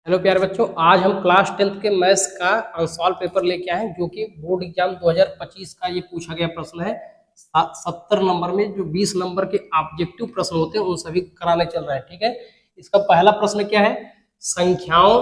Hello प्यारे बच्चों, आज हम क्लास 10th के मैथ्स का अनसॉल्व पेपर लेके आए हैं जो कि बोर्ड एग्जाम 2025 का ये पूछा गया प्रश्न है। 70 नंबर में जो 20 नंबर के ऑब्जेक्टिव प्रश्न होते हैं उन सभी को कराने चल रहा है। ठीक है, इसका पहला प्रश्न क्या है? संख्याओं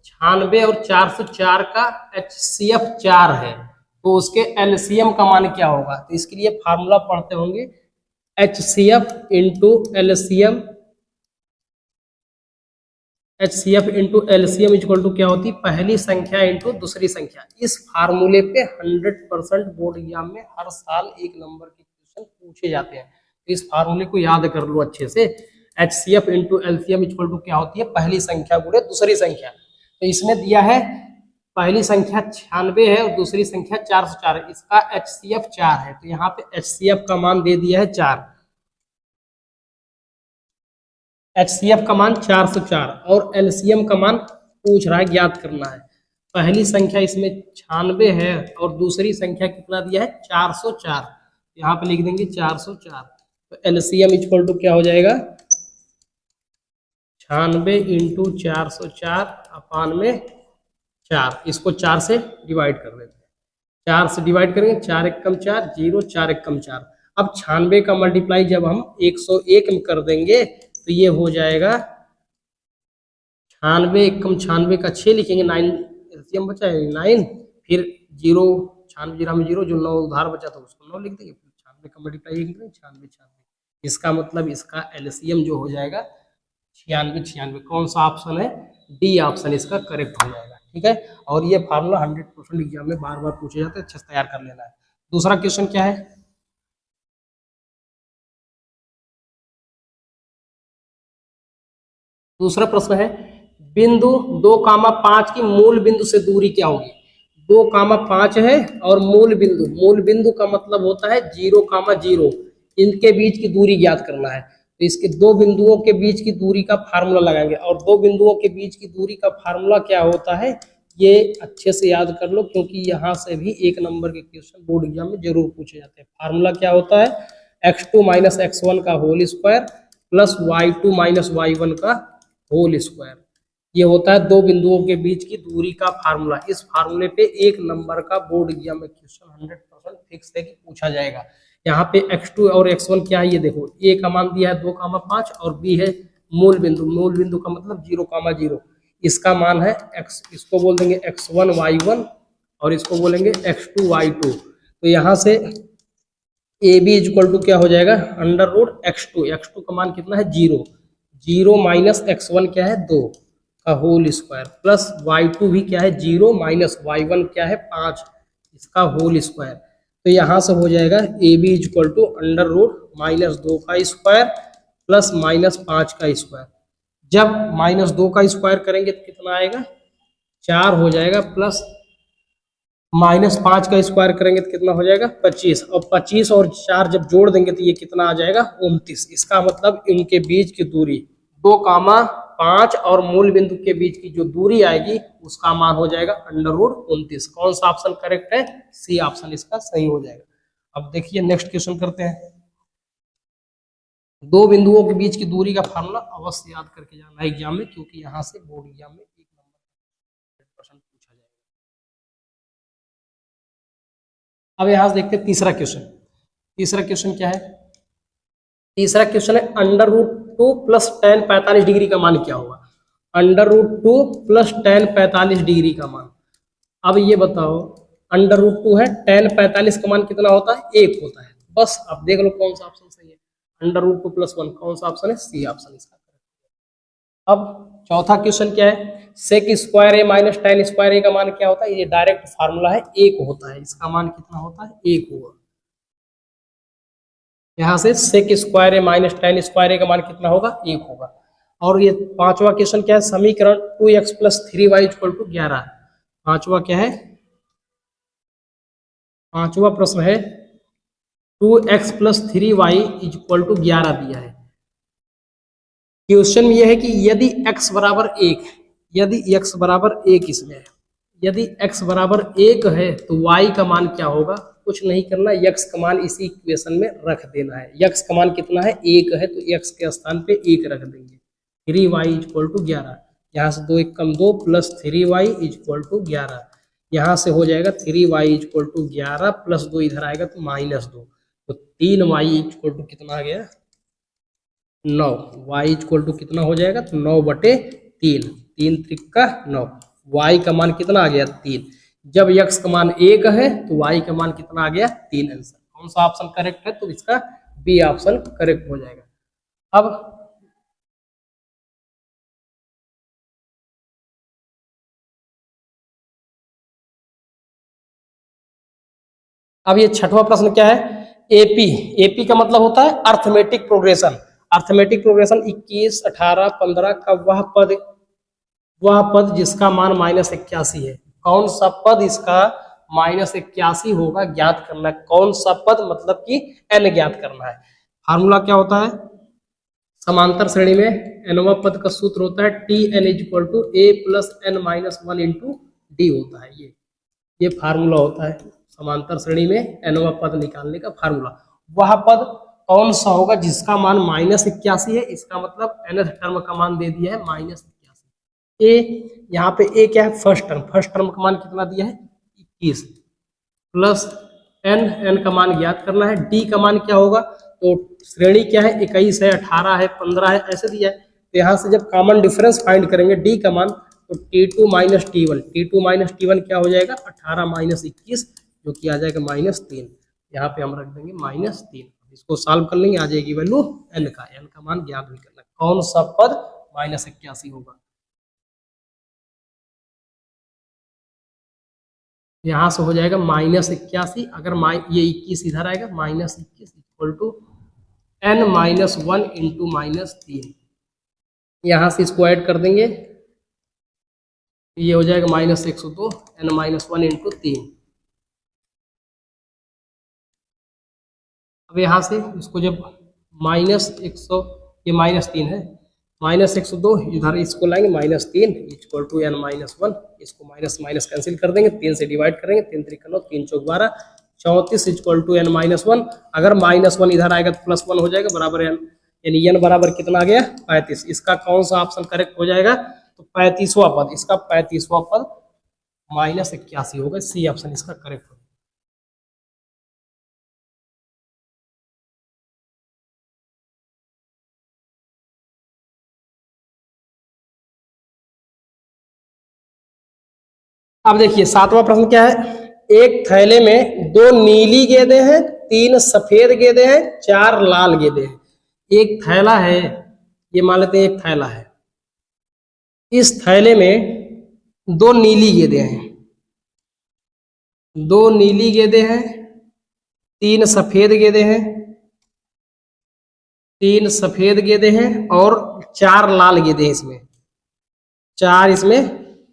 96 और 404 का HCF 4 है तो उसके LCM का मान क्या होगा? तो इसके लिए फार्मूला पढ़ते होंगे, HCF into LCM, HCF into LCM equal to क्या होती है? पहली संख्या इंटू दूसरी संख्या। इस फार्मूले पे 100% बोर्ड एग्जाम में हर साल एक नंबर के क्वेश्चन पूछे जाते हैं, तो इस फार्मूले को याद कर लो अच्छे से। HCF into LCM equal to क्या होती है? पहली संख्या गुणे दूसरी संख्या। तो इसमें दिया है पहली संख्या 96 है और दूसरी संख्या 404 है, इसका HCF 4 है, तो यहाँ पे HCF का मान दे दिया है 4। HCF का मान 404 और LCM का मान पूछ रहा है, ज्ञात करना है। पहली संख्या इसमें 96 है और दूसरी संख्या कितना दिया है? 404, यहाँ पे लिख देंगे 404। तो LCM इक्वल टू क्या हो जाएगा? 96 इंटू 404 अपान में 4, इसको 4 से डिवाइड कर देते हैं। 4 से डिवाइड करेंगे, 4 एकम 4, 0, 4 एकम 4। अब 96 का मल्टीप्लाई जब हम 101 में कर देंगे तो ये हो जाएगा 96 एकम 96 का 6 लिखेंगे, 9 एलसीएम बचा है 9, फिर 0, 96 में 0, जो 9 उधार बचा था उसको 9 लिख देंगे, फिर 96 का मल्टीप्लाई 96। इसका मतलब इसका एलसीएम जो हो जाएगा 96। कौन सा ऑप्शन है? डी ऑप्शन इसका करेक्ट हो जाएगा। ठीक है, और ये फार्मूला 100% एग्जाम में बार बार पूछे जाते हैं, अच्छे से तैयार कर लेना है। दूसरा क्वेश्चन क्या है? दूसरा प्रश्न है, बिंदु 2,5 की मूल बिंदु से दूरी क्या होगी? 2,5 है और मूल बिंदु का मतलब होता है 0,0, इनके बीच की दूरी ज्ञात करना है। तो इसके दो बिंदुओं के बीच की दूरी का फार्मूला लगाएंगे, और दो बिंदुओं के बीच की दूरी का फार्मूला क्या होता है ये अच्छे से याद कर लो, क्योंकि यहाँ से भी एक नंबर के क्वेश्चन बोर्ड एग्जाम में जरूर पूछे जाते हैं। फार्मूला क्या होता है? x2 माइनस x1 का whole square plus y2 minus y1 का होल स्क्वायर। ये होता है दो बिंदुओं के बीच की दूरी का फार्मूला। इस फार्मूले पे एक नंबर का बोर्ड एग्जाम में क्वेश्चन 100% फिक्स है कि पूछा जाएगा। यहाँ पे x2 और x1 क्या है ये देखो, a का मान दिया है 2,5 और b है मूल बिंदु का मतलब 0,0, इसका मान है x, इसको बोल देंगे x1 y1 और इसको बोलेंगे x2 y2। तो यहाँ से ए बी इक्वल टू क्या हो जाएगा? अंडर रूट x2 का मान कितना है? 0 माइनस x1 क्या है? 2 का होल स्क्वायर प्लस y2 भी क्या है? 0 माइनस y1 क्या है? 5, इसका होल स्क्वायर। तो यहाँ से हो जाएगा A B equal to under root -2 का स्क्वायर प्लस -5 का स्क्वायर। जब -2 का स्क्वायर करेंगे तो कितना आएगा? 4 हो जाएगा, प्लस -5 का स्क्वायर करेंगे तो कितना हो जाएगा? 25, और 25 और 4 जब जोड़ देंगे तो ये कितना आ जाएगा? 29। इसका मतलब इनके बीच की दूरी 2,5 और मूल बिंदु के बीच की जो दूरी आएगी उसका मान हो जाएगा अंडर रूट 29। कौन सा ऑप्शन करेक्ट है? सी ऑप्शन इसका सही हो जाएगा। अब देखिए नेक्स्ट क्वेश्चन करते हैं। दो बिंदुओं के बीच की दूरी का फार्मूला अवश्य याद करके जाना है एग्जाम में, क्योंकि यहाँ से बोर्ड एग्जाम में एक नंबर 100% पूछा जाएगा। अब यहाँ से देखते हैं तीसरा क्वेश्चन। तीसरा क्वेश्चन क्या है? तीसरा क्वेश्चन है under root 2 plus tan 45 degree का मान क्या होगा? Under root 2 plus tan 45 degree का मान। अब ये बताओ, अंडर रूट 2 है, tan 45 का मान कितना होता है? 1 होता है। बस अब देख लो कौन सा ऑप्शन सही है। अंडर रूट 2 प्लस 1 कौन सा ऑप्शन है? सी ऑप्शन इसका। अब चौथा क्वेश्चन क्या है? सेक स्क्वायर ए माइनस tan स्क्वायर ए का मान क्या होता है? ये डायरेक्ट फार्मूला है, 1 होता है। इसका मान कितना होता है? 1 होगा। यहाँ से सेक स्क्वायर ए माइनस tan स्क्वायर ए का मान कितना होगा? 1 होगा। और ये पांचवा क्वेश्चन क्या है? समीकरण 2x plus 3y equal to 11। पांचवा क्या है? पांचवा प्रश्न है 2x plus 3y equal to 11 दिया है। क्वेश्चन ये है कि यदि x बराबर 1, यदि x बराबर 1 इसमें है, यदि x बराबर 1 है तो y का मान क्या होगा? कुछ नहीं करना, x का मान इसी इक्वेशन में रख देना है। x का मान कितना है? 1 है, तो x के स्थान पे 1 रख देंगे। 3y equal to 11। यहाँ से 2 1 कम 2 प्लस 3y इक्वल टू 11। यहाँ से हो जाएगा 3y इक्वल टू 11 प्लस 2 इधर आएगा तो -2, तो 3y इक्वल टू कितना आ गया 9। y इक्वल टू कितना हो जाएगा तो 9/3, 3 त्रिका 9। y का मान कितना आ गया 3। जब x का मान 1 है तो y का मान कितना आ गया 3। आंसर कौन सा ऑप्शन करेक्ट है, तो इसका बी ऑप्शन करेक्ट हो जाएगा। अब ये छठवां प्रश्न क्या है, एपी। एपी का मतलब होता है अर्थमेटिक प्रोग्रेशन। अर्थमेटिक प्रोग्रेशन 21, 18, 15 का वह पद जिसका मान -81 है। कौन सा पद इसका -81 होगा ज्ञात करना है। कौन सा पद मतलब कि n ज्ञात करना है। फार्मूला क्या होता है, समांतर श्रेणी में nवा पद का सूत्र होता है Tn equal to a plus n minus 1 into D होता है। ये फार्मूला होता है समांतर श्रेणी में nवा पद निकालने का फार्मूला। वह पद कौन सा होगा जिसका मान -81 है, इसका मतलब nth टर्म का मान दे दिया है -81। ए यहाँ पे ए क्या है फर्स्ट टर्म का मान कितना दिया है 21 प्लस n का मान ज्ञात करना है। डी का मान क्या होगा, तो श्रेणी क्या है 21 है, 18 है, 15 है, ऐसे दिया है। तो यहाँ से जब कॉमन डिफरेंस फाइंड करेंगे डी का मान, तो T2 माइनस T1 क्या हो जाएगा 18 माइनस 21 जो कि आ जाएगा -3। यहाँ पे हम रख देंगे -3। इसको सॉल्व कर लेंगे, आ जाएगी वैल्यू n का मान ज्ञात भी करना। कौन सा पद -81 होगा, यहाँ से हो जाएगा -81। अगर ये 21 इधर आएगा -21 equal to n minus 1 into -3। यहाँ से इसको ऐड कर देंगे, ये हो जाएगा -102 n माइनस 1 इंटू 3। अब यहाँ से इसको जब -100, ये -3 है, -102 इधर इसको लाएंगे -3 इक्वल टू n माइनस 1। इसको माइनस कैंसिल कर देंगे, 3 से डिवाइड करेंगे, 3 3 9, 3 4 12, 34 इक्वल टू n माइनस 1। अगर -1 इधर आएगा तो +1 हो जाएगा बराबर n, यानी n बराबर कितना आ गया 35। इसका कौन सा ऑप्शन करेक्ट हो जाएगा, तो 35वां पद। इसका 35वां पद -81 होगा, सी ऑप्शन इसका करेक्ट होगा। अब देखिए 7वां प्रश्न क्या है, एक थैले में 2 नीली गेंदें हैं, 3 सफेद गेंदें हैं, 4 लाल गेंदें हैं। एक थैला है, ये मान लेते हैं एक थैला है, इस थैले में 2 नीली गेंदें हैं, 2 नीली गेंदें हैं, 3 सफेद गेंदें हैं, 3 सफेद गेंदें हैं और 4 लाल गेंदें हैं। इसमें 4 इसमें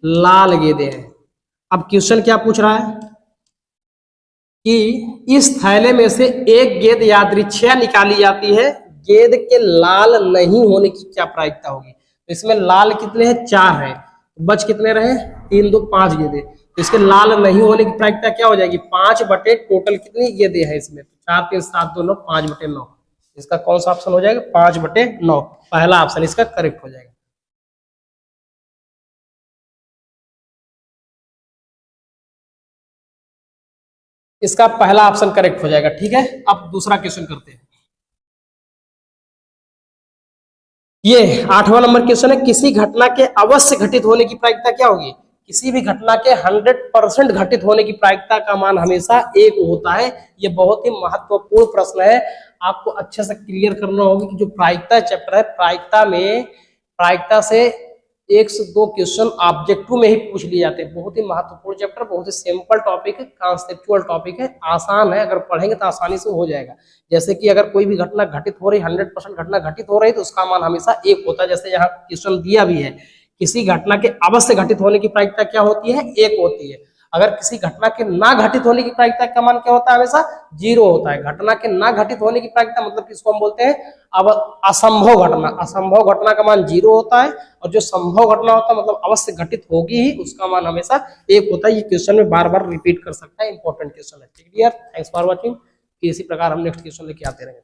लाल गेंदें हैं। अब क्वेश्चन क्या पूछ रहा है कि इस थैले में से एक गेंद यादृच्छिया निकाली जाती है, गेंद के लाल नहीं होने की क्या प्रायिकता होगी। तो इसमें लाल कितने हैं 4 है, बच कितने रहे 3 2 5 गेंदें। तो इसके लाल नहीं होने की प्रायिकता क्या हो जाएगी 5 बटे टोटल कितनी गेंदें हैं इसमें, 4 3 7 2 9, 5 बटे 9। इसका कौन सा ऑप्शन हो जाएगा 5 बटे 9, पहला ऑप्शन इसका करेक्ट हो जाएगा। इसका पहला ऑप्शन करेक्ट हो जाएगा। ठीक है, अब दूसरा क्वेश्चन करते हैं। ये 8वां नंबर क्वेश्चन है, किसी घटना के अवश्य घटित होने की प्रायिकता क्या होगी। किसी भी घटना के 100% घटित होने की प्रायिकता का मान हमेशा 1 होता है। ये बहुत ही महत्वपूर्ण प्रश्न है, आपको अच्छे से क्लियर करना होगा कि जो प्रायिकता चैप्टर है, प्रायिकता से 1 से 2 क्वेश्चन ऑब्जेक्टिव में ही पूछ लिए जाते हैं। बहुत ही महत्वपूर्ण चैप्टर, बहुत ही सिंपल टॉपिक है, कॉन्सेप्चुअल टॉपिक है, आसान है, अगर पढ़ेंगे तो आसानी से हो जाएगा। जैसे कि अगर कोई भी घटना घटित हो रही, 100% घटना घटित हो रही, तो उसका मान हमेशा 1 होता है। जैसे यहाँ क्वेश्चन दिया भी है, किसी घटना के अवश्य घटित होने की प्रायिकता क्या होती है 1 होती है। अगर किसी घटना के ना घटित होने की प्रायिकता का मान क्या होता है हमेशा 0 होता है। घटना के ना घटित होने की प्रायिकता मतलब किसको हम बोलते हैं अब असंभव घटना। असंभव घटना का मान 0 होता है और जो संभव घटना होता है मतलब अवश्य घटित होगी ही, उसका मान हमेशा 1 होता है। ये क्वेश्चन में बार बार रिपीट कर सकता है, इंपॉर्टेंट क्वेश्चन है। Clear, thanks for watching. इसी प्रकार हम नेक्स्ट क्वेश्चन लेके आते रहेंगे।